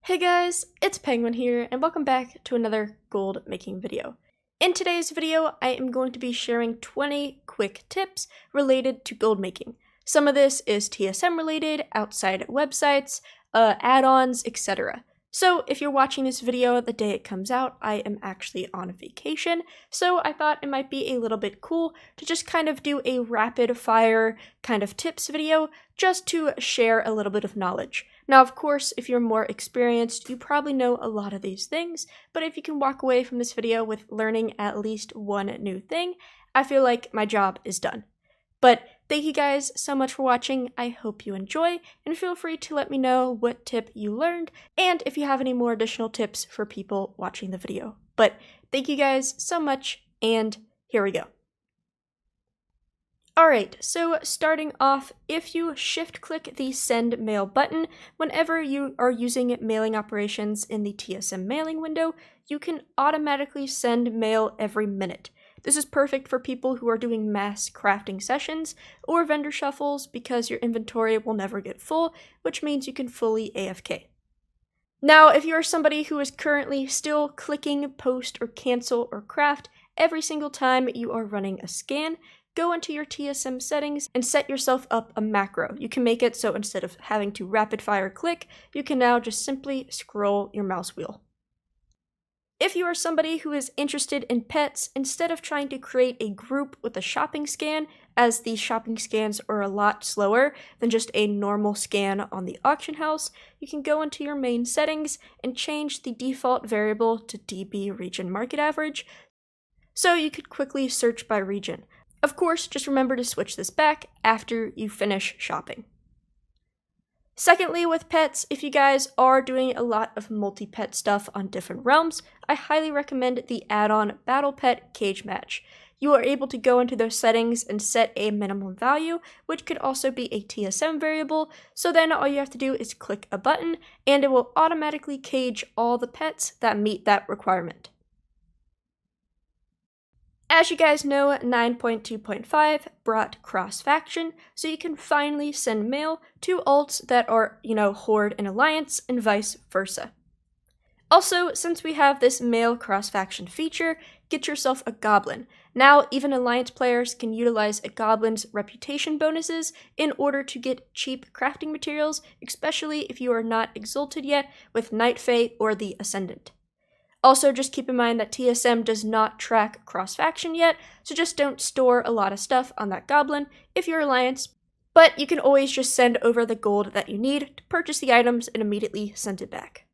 Hey guys, it's Penguin here, and welcome back to another gold making video. In today's video, I am going to be sharing 20 quick tips related to gold making. Some of this is TSM related, outside websites, add-ons, etc. So if you're watching this video the day it comes out, I am actually on vacation, so I thought it might be a little bit cool to just kind of do a rapid fire kind of tips video just to share a little bit of knowledge. Now, of course, if you're more experienced, you probably know a lot of these things, but if you can walk away from this video with learning at least one new thing, I feel like my job is done. But thank you guys so much for watching. I hope you enjoy, and feel free to let me know what tip you learned, and if you have any more additional tips for people watching the video. But thank you guys so much, and here we go. Alright, so starting off, if you shift-click the Send Mail button, whenever you are using mailing operations in the TSM mailing window, you can automatically send mail every minute. This is perfect for people who are doing mass crafting sessions or vendor shuffles because your inventory will never get full, which means you can fully AFK. Now, if you are somebody who is currently still clicking post or cancel or craft every single time you are running a scan, go into your TSM settings and set yourself up a macro. You can make it so instead of having to rapid fire click, you can now just simply scroll your mouse wheel. If you are somebody who is interested in pets, instead of trying to create a group with a shopping scan, as these shopping scans are a lot slower than just a normal scan on the auction house, you can go into your main settings and change the default variable to DB region market average, so you could quickly search by region. Of course, just remember to switch this back after you finish shopping. Secondly, with pets, if you guys are doing a lot of multi-pet stuff on different realms, I highly recommend the add-on Battle Pet Cage Match. You are able to go into those settings and set a minimum value, which could also be a TSM variable, so then all you have to do is click a button, and it will automatically cage all the pets that meet that requirement. As you guys know, 9.2.5 brought cross-faction, so you can finally send mail to alts that are, Horde and Alliance, and vice versa. Also, since we have this mail cross-faction feature, get yourself a goblin. Now, even Alliance players can utilize a goblin's reputation bonuses in order to get cheap crafting materials, especially if you are not exalted yet with Night Fae or the Ascendant. Also, just keep in mind that TSM does not track cross-faction yet, so just don't store a lot of stuff on that goblin if you're Alliance, but you can always just send over the gold that you need to purchase the items and immediately send it back.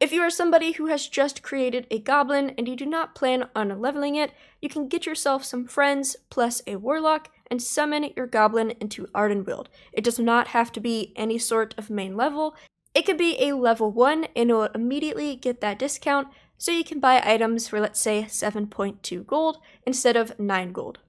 If you are somebody who has just created a goblin and you do not plan on leveling it, you can get yourself some friends plus a warlock and summon your goblin into Addons build. It does not have to be any sort of main level. It could be a level 1 and it will immediately get that discount, so you can buy items for, let's say, 7.2 gold instead of 9 gold.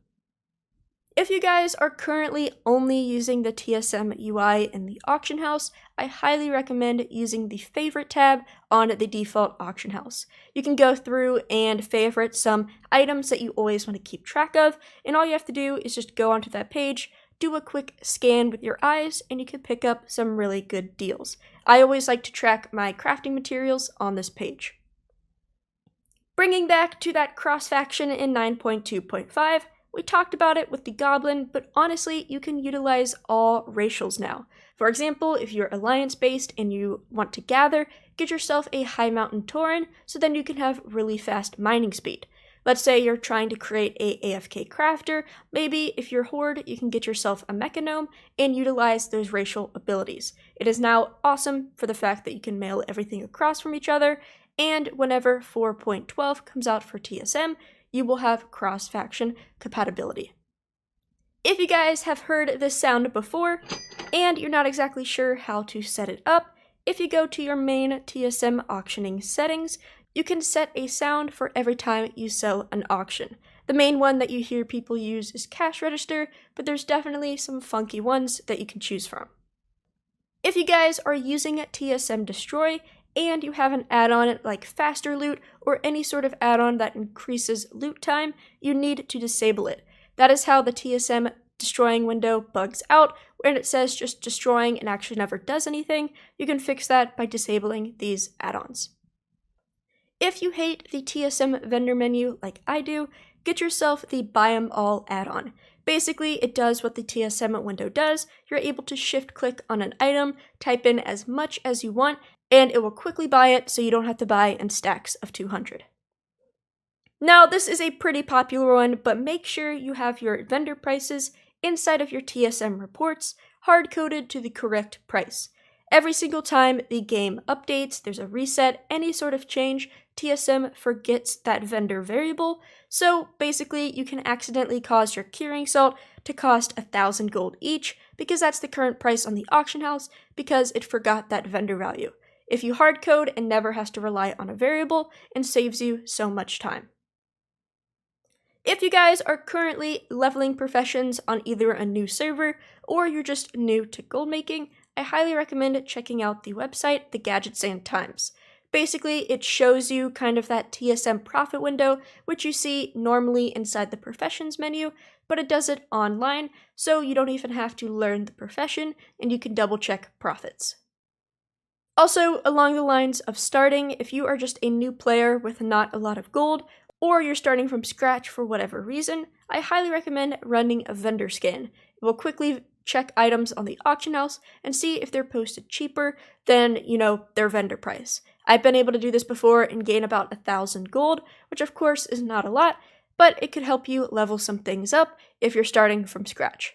If you guys are currently only using the TSM UI in the auction house, I highly recommend using the favorite tab on the default auction house. You can go through and favorite some items that you always want to keep track of, and all you have to do is just go onto that page, do a quick scan with your eyes, and you can pick up some really good deals. I always like to track my crafting materials on this page. Bringing back to that cross-faction in 9.2.5, we talked about it with the goblin, but honestly, you can utilize all racials now. For example, if you're Alliance-based and you want to gather, get yourself a High Mountain Tauren, so then you can have really fast mining speed. Let's say you're trying to create a AFK crafter, maybe if you're Horde, you can get yourself a Mechanome and utilize those racial abilities. It is now awesome for the fact that you can mail everything across from each other, and whenever 4.12 comes out for TSM, you will have cross-faction compatibility. If you guys have heard this sound before, and you're not exactly sure how to set it up, if you go to your main TSM auctioning settings, you can set a sound for every time you sell an auction. The main one that you hear people use is cash register, but there's definitely some funky ones that you can choose from. If you guys are using TSM Destroy and you have an add-on like faster loot or any sort of add-on that increases loot time, you need to disable it. That is how the TSM destroying window bugs out when it says just destroying and actually never does anything, you can fix that by disabling these add-ons. If you hate the TSM vendor menu like I do, get yourself the Buy 'em All add-on. Basically, it does what the TSM window does. You're able to shift-click on an item, type in as much as you want, and it will quickly buy it so you don't have to buy in stacks of 200. Now, this is a pretty popular one, but make sure you have your vendor prices inside of your TSM reports, hard-coded to the correct price. Every single time the game updates, there's a reset, any sort of change, TSM forgets that vendor variable, so basically you can accidentally cause your curing salt to cost 1,000 gold each, because that's the current price on the auction house, because it forgot that vendor value. If you hardcode, it never has to rely on a variable, and saves you so much time. If you guys are currently leveling professions on either a new server, or you're just new to gold making, I highly recommend checking out the website, The Gadgets and Times. Basically, it shows you kind of that TSM profit window, which you see normally inside the professions menu, but it does it online, so you don't even have to learn the profession, and you can double check profits. Also, along the lines of starting, if you are just a new player with not a lot of gold, or you're starting from scratch for whatever reason, I highly recommend running a vendor scan. It will quickly check items on the auction house and see if they're posted cheaper than, their vendor price. I've been able to do this before and gain about 1,000 gold, which of course is not a lot, but it could help you level some things up if you're starting from scratch.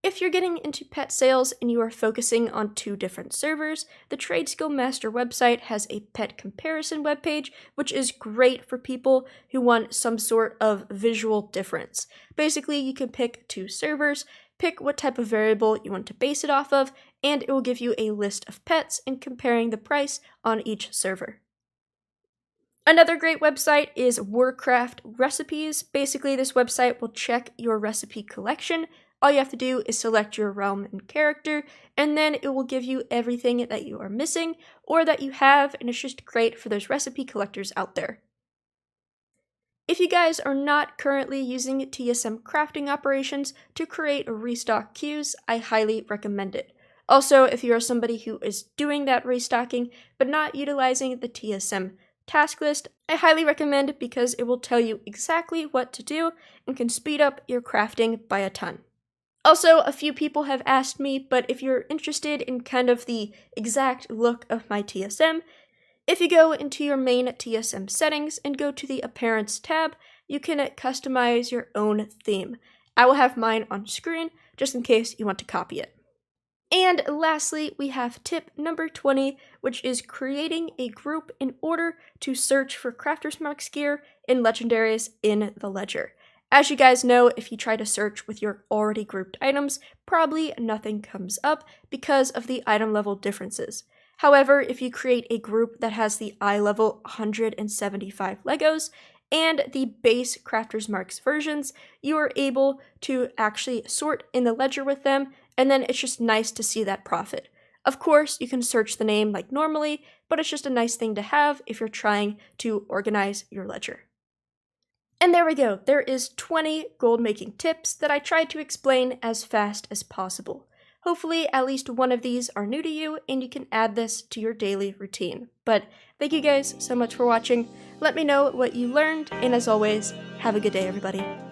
If you're getting into pet sales and you are focusing on 2 different servers, the Trade Skill Master website has a pet comparison webpage, which is great for people who want some sort of visual difference. Basically, you can pick 2 servers, pick what type of variable you want to base it off of, and it will give you a list of pets and comparing the price on each server. Another great website is Warcraft Recipes. Basically, this website will check your recipe collection. All you have to do is select your realm and character, and then it will give you everything that you are missing or that you have, and it's just great for those recipe collectors out there. If you guys are not currently using TSM crafting operations to create restock queues, I highly recommend it. Also, if you are somebody who is doing that restocking but not utilizing the TSM task list, I highly recommend it because it will tell you exactly what to do and can speed up your crafting by a ton. Also, a few people have asked me, but if you're interested in kind of the exact look of my TSM, if you go into your main TSM settings and go to the Appearance tab, you can customize your own theme. I will have mine on screen, just in case you want to copy it. And lastly, we have tip number 20, which is creating a group in order to search for Crafter's Marks gear and legendaries in the ledger. As you guys know, if you try to search with your already grouped items, probably nothing comes up because of the item level differences. However, if you create a group that has the eye level 175 Legos and the base Crafter's Marks versions, you are able to actually sort in the ledger with them, and then it's just nice to see that profit. Of course, you can search the name like normally, but it's just a nice thing to have if you're trying to organize your ledger. And there we go, there is 20 gold making tips that I tried to explain as fast as possible. Hopefully at least one of these are new to you and you can add this to your daily routine. But thank you guys so much for watching. Let me know what you learned, and as always, have a good day everybody.